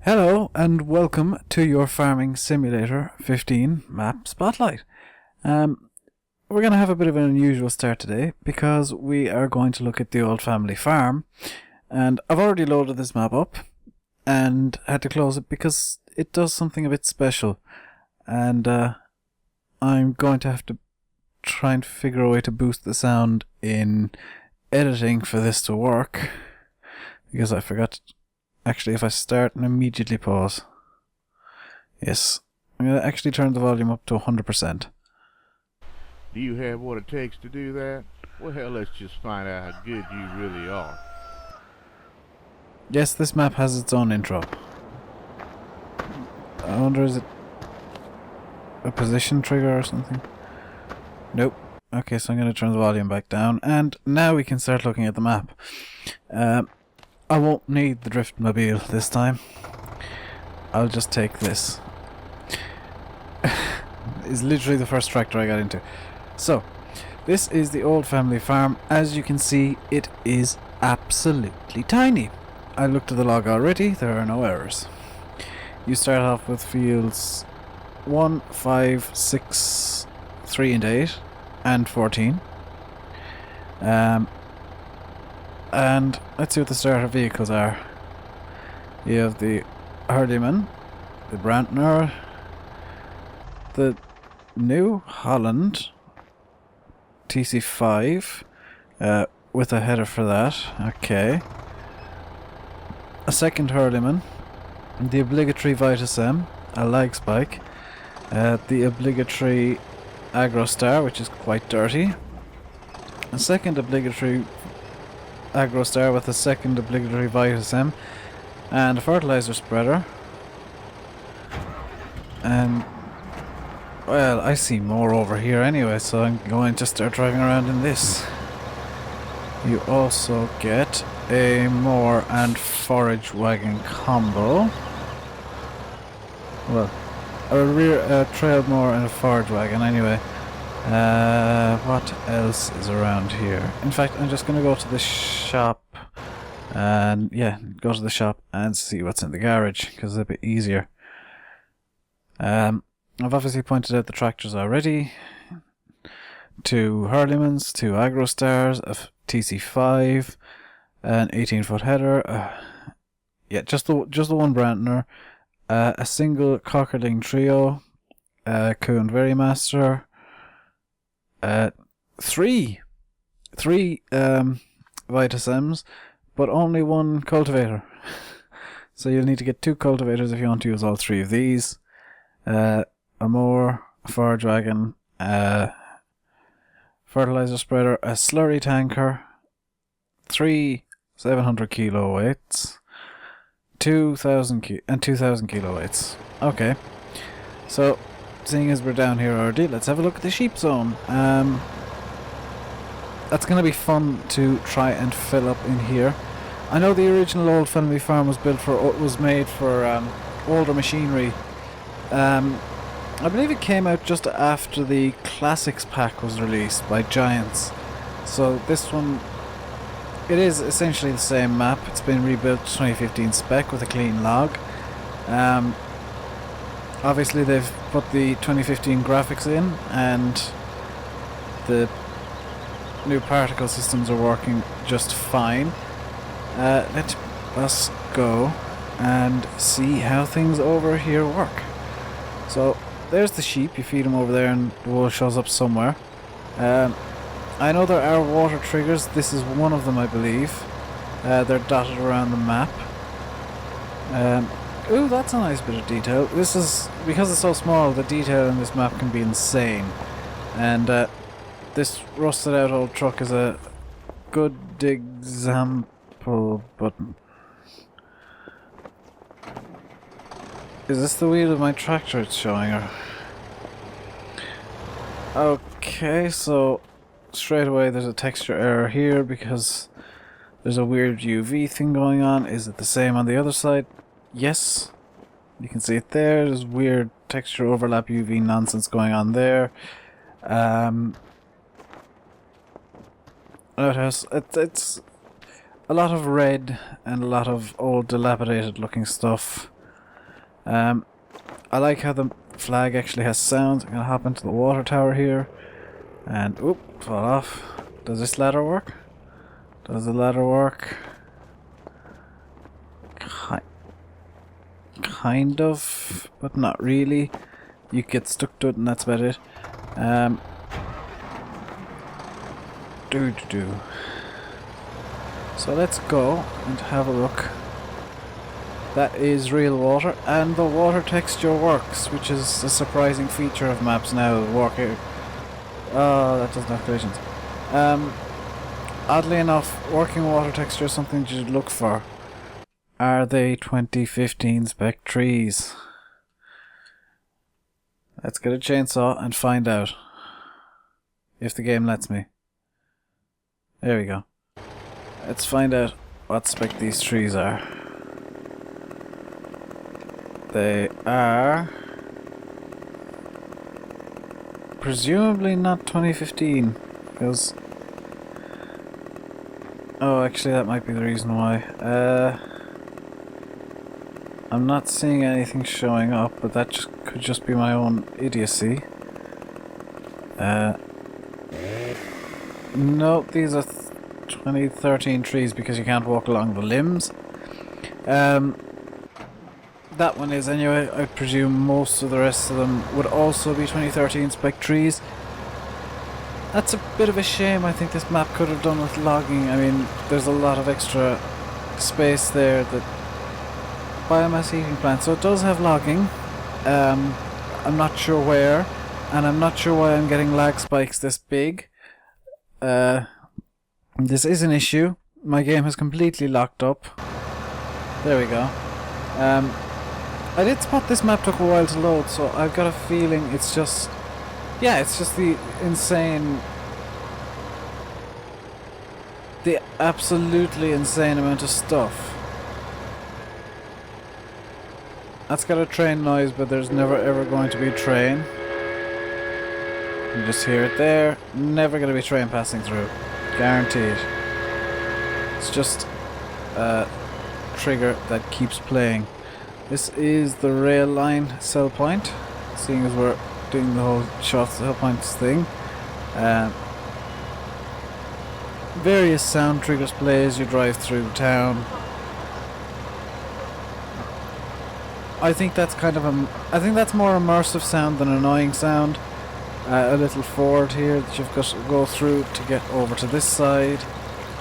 Hello and welcome to your Farming Simulator 15 map spotlight. We're going to have a bit of an unusual start today because we are going to look at the old family farm, and I've already loaded this map up and had to close it because it does something a bit special, and I'm going to have to try and figure a way to boost the sound in editing for this to work because I forgot. Actually, if I start and immediately pause. Yes. I'm going to actually turn the volume up to 100%. Do you have what it takes to do that? Well, let's just find out how good you really are. Yes, this map has its own intro. I wonder, is it a position trigger or something? Nope. Okay, so I'm going to turn the volume back down, and now we can start looking at the map. I won't need the Driftmobile this time. I'll just take this. It's literally the first tractor I got into. So, this is the old family farm. As you can see, it is absolutely tiny. I looked at the log already, there are no errors. You start off with fields 1, 5, 6, 3 and 8, and 14. And let's see what the starter vehicles are. You have the Hardiman, the Brantner, the New Holland TC5 with a header for that. Okay. A second Hardiman, the obligatory Vitus M, a lag spike, the obligatory Agrostar, which is quite dirty, a second obligatory Agrostar with a second obligatory Vitus M, and a fertilizer spreader. And well, I see more over here anyway, so I'm going to start driving around in this. You also get a mower and forage wagon combo. Well, a trail mower and a forage wagon anyway. What else is around here? In fact, I'm just gonna go to the shop and go to the shop and see what's in the garage because it's a bit easier. I've obviously pointed out the tractors already. 2 Harlemans, 2 Agrostars, a TC5, an 18-foot header. Just the one Brantner, a single Cockerling trio, Kuhn Verimaster. 3 Vitus M's, but only 1 cultivator. So you'll need to get 2 cultivators if you want to use all 3 of these. A mower, a forage wagon, a fertilizer spreader, a slurry tanker, 3 700 kilo weights, 2,000 kilo weights. Okay, so seeing as we're down here already, let's have a look at the sheep zone. That's going to be fun to try and fill up in here. I know the original old family farm was made for older machinery. I believe it came out just after the Classics pack was released by Giants. So this one, it is essentially the same map. It's been rebuilt to 2015 spec with a clean log. Obviously they've put the 2015 graphics in, and the new particle systems are working just fine. Let us go and see how things over here work. So there's the sheep, you feed them over there and the wool shows up somewhere. I know there are water triggers, this is one of them I believe. They're dotted around the map. Ooh, that's a nice bit of detail. This is, because it's so small, the detail in this map can be insane. And this rusted out old truck is a good example, but... Is this the wheel of my tractor it's showing her? Okay, so straight away there's a texture error here because there's a weird UV thing going on. Is it the same on the other side? Yes, you can see it there. There's weird texture overlap UV nonsense going on there. It's a lot of red and a lot of old dilapidated looking stuff. I like how the flag actually has sounds. I'm gonna hop into the water tower here. And, oop, fall off. Does this ladder work? Does the ladder work? Kind of, but not really. You get stuck to it and that's about it. So let's go and have a look. That is real water, and the water texture works, which is a surprising feature of maps now. Oh, that doesn't have collisions. Oddly enough, working water texture is something you should look for. Are they 2015 spec trees? Let's get a chainsaw and find out. If the game lets me. There we go. Let's find out what spec these trees are. They are presumably not 2015, because oh, actually that might be the reason why. I'm not seeing anything showing up, but that could just be my own idiocy. No, these are 2013 trees because you can't walk along the limbs. That one is anyway. I presume most of the rest of them would also be 2013 spec trees. That's a bit of a shame. I think this map could have done with logging. I mean, there's a lot of extra space there. That biomass heating plant, so it does have logging. I'm not sure where, and I'm not sure why I'm getting lag spikes this big. This is an issue. My game has completely locked up. There we go. I did spot this map took a while to load, so I've got a feeling it's just... yeah, it's just the insane... the absolutely insane amount of stuff. That's got a train noise, but there's never ever going to be a train. You just hear it there. Never going to be a train passing through. Guaranteed. It's just a trigger that keeps playing. This is the rail line cell point, seeing as we're doing the whole shot cell points thing. Various sound triggers play as you drive through town. I think that's kind of I think that's more immersive sound than annoying sound. A little ford here that you've got to go through to get over to this side.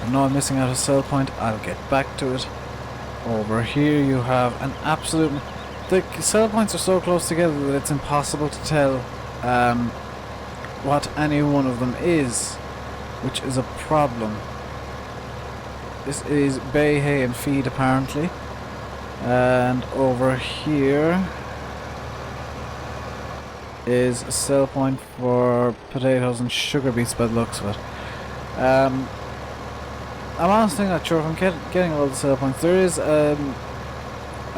I know I'm missing out a cell point. I'll get back to it. Over here you have an absolute... the cell points are so close together that it's impossible to tell what any one of them is, which is a problem. This is Bay, Hay and Feed apparently. And over here is a sell point for potatoes and sugar beets by the looks of it. I'm honestly not sure if I'm getting all the sell points. There is a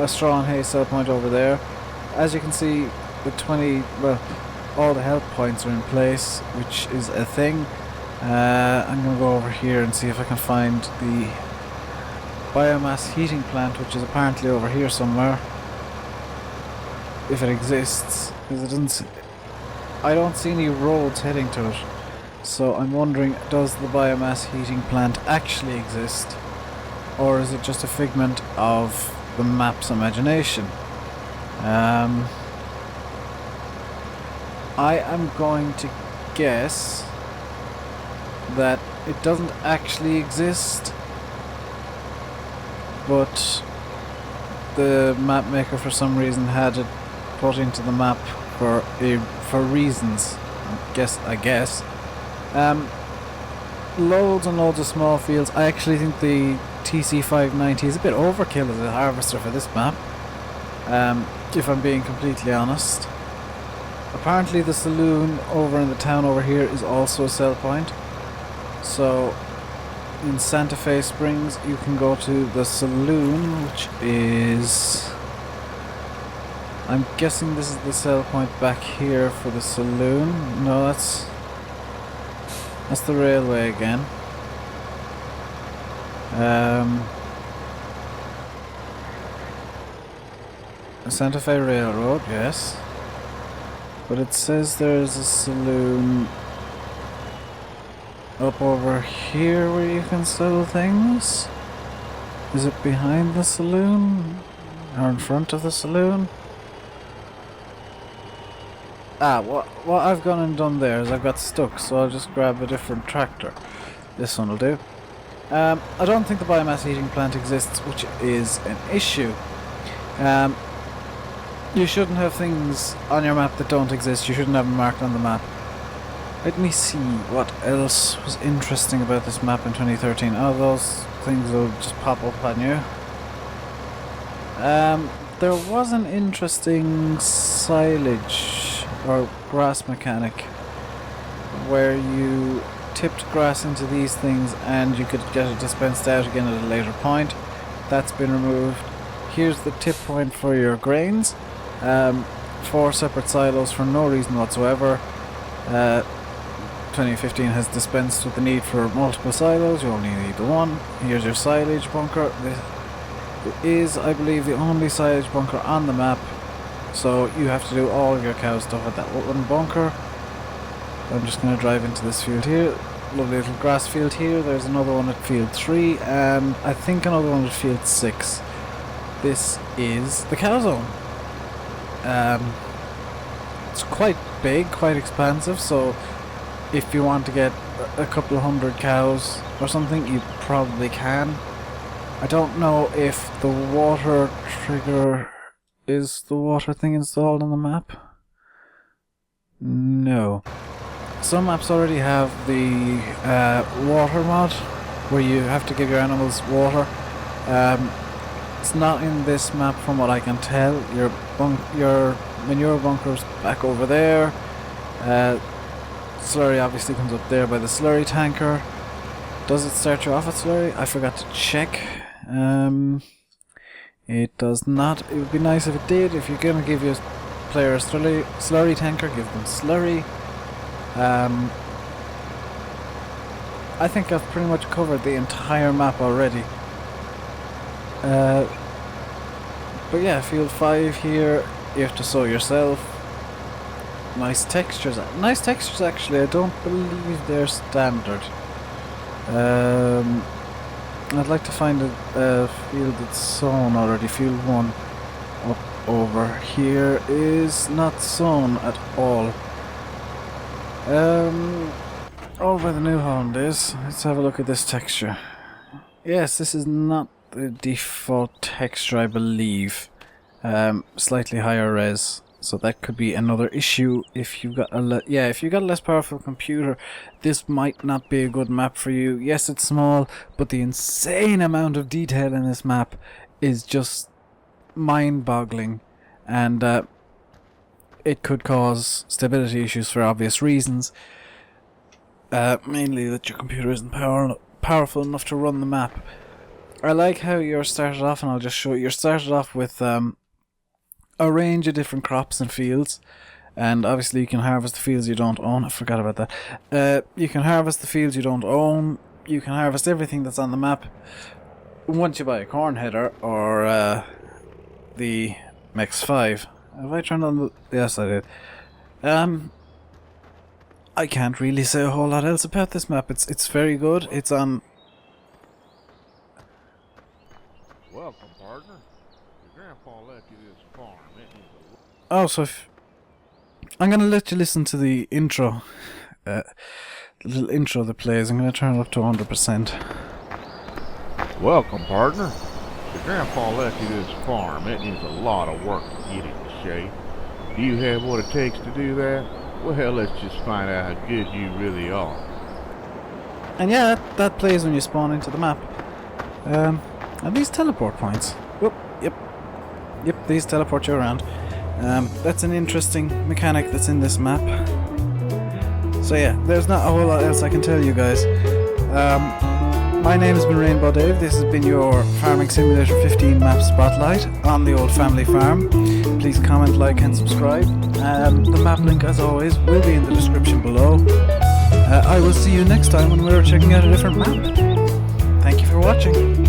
straw and hay sell point over there. As you can see, the 20, well, all the health points are in place, which is a thing. I'm going to go over here and see if I can find the biomass heating plant, which is apparently over here somewhere, if it exists, because it doesn't. I don't see any roads heading to it, so I'm wondering, does the biomass heating plant actually exist, or is it just a figment of the map's imagination? I am going to guess that it doesn't actually exist, but the map maker for some reason had it put into the map for reasons. I guess. Loads and loads of small fields. I actually think the TC590 is a bit overkill as a harvester for this map. If I'm being completely honest. Apparently the saloon over in the town over here is also a sell point. So in Santa Fe Springs you can go to the saloon, which is... I'm guessing this is the sell point back here for the saloon. No, that's the railway again. Santa Fe Railroad, yes. But it says there's a saloon up over here where you can sell things. Is it behind the saloon? Or in front of the saloon? What I've gone and done there is I've got stuck, so I'll just grab a different tractor. This one will do. I don't think the biomass heating plant exists, which is an issue. You shouldn't have things on your map that don't exist. You shouldn't have them marked on the map. Let me see what else was interesting about this map in 2013. Oh, those things will just pop up on you. There was an interesting silage or grass mechanic where you tipped grass into these things and you could get it dispensed out again at a later point. That's been removed. Here's the tip point for your grains. 4 separate silos for no reason whatsoever. 2015 has dispensed with the need for multiple silos. You only need the one. Here's your silage bunker. This is, I believe, the only silage bunker on the map, so you have to do all of your cow stuff at that one bunker. I'm just going to drive into this field here. Lovely little grass field here. There's another one at field 3 and I think another one at field 6. This is the cow zone. It's quite big, quite expansive, so if you want to get a couple of 100 cows or something, you probably can. I don't know if the water trigger is the water thing installed on the map. No. Some maps already have the water mod where you have to give your animals water. It's not in this map from what I can tell. Your manure bunker's back over there. Slurry obviously comes up there by the slurry tanker. Does it start you off at slurry? I forgot to check. It does not. It would be nice if it did. If you're gonna give your player a slurry tanker, give them slurry. I think I've pretty much covered the entire map already. But yeah, field 5 here, you have to sow yourself. Nice textures. Nice textures actually, I don't believe they're standard. I'd like to find a field that's sown already. Field 1 up over here is not sown at all. Over by the New Holland is. Let's have a look at this texture. Yes, this is not the default texture, I believe. Slightly higher res, so that could be another issue. If you've got if you've got a less powerful computer, this might not be a good map for you. Yes, it's small, but the insane amount of detail in this map is just mind-boggling, and it could cause stability issues for obvious reasons. Mainly that your computer isn't powerful enough to run the map. I like how you're started off, and I'll just show you. You're started off with a range of different crops and fields, and obviously you can harvest the fields you don't own. I forgot about that. You can harvest the fields you don't own. You can harvest everything that's on the map. Once you buy a corn header or the MX-5. Have I turned on the... Yes, I did. I can't really say a whole lot else about this map. It's very good. It's on... Welcome, partner. Your grandpa left you this farm. Oh, so I'm going to let you listen to the intro. The little intro that plays. I'm going to turn it up to 100%. Welcome, partner. Your grandpa left you this farm. It needs a lot of work to get it in shape. Do you have what it takes to do that? Well, let's just find out how good you really are. And yeah, that plays when you spawn into the map. And these teleport points. Whoop, yep, these teleport you around. That's an interesting mechanic that's in this map. So yeah, there's not a whole lot else I can tell you guys. My name has been Rainbow Dave. This has been your Farming Simulator 15 map spotlight on the Old Family Farm. Please comment, like and subscribe. The map link, as always, will be in the description below. I will see you next time when we're checking out a different map. Thank you for watching.